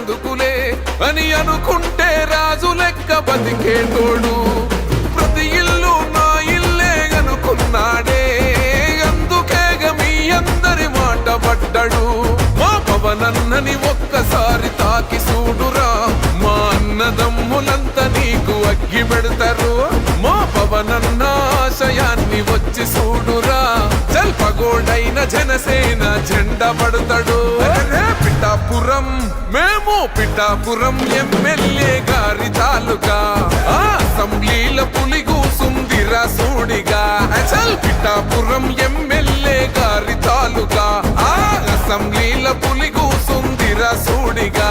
మనకెందుకులే అని అనుకుంటే రాజు లెక్క బతికేటోడు. ప్రతి ఇల్లు నా ఇల్లే అనుకున్నాడే, అందుకేగ మీ అందరి మాట పడ్డాడు. మా పవనన్నని ఒక్కసారి తాకి చూడురా, మా అన్నదమ్ములంతా నీకు అగ్గి పెడతారు. మా పవనన్న ఆశయాన్ని వచ్చి చూడురా, జల్పగోడైన జనసేన జెండా పడతాడు. పిఠాపురం మేము పిఠాపురం ఎమ్మెల్యే గారి తాలూకా, అసెంబ్లీల పులి కూసుందిరా సూడిగా. పిఠాపురం ఎమ్మెల్యే గారి తాలూకా, అసెంబ్లీల పులి కూసుందిరా సూడిగా.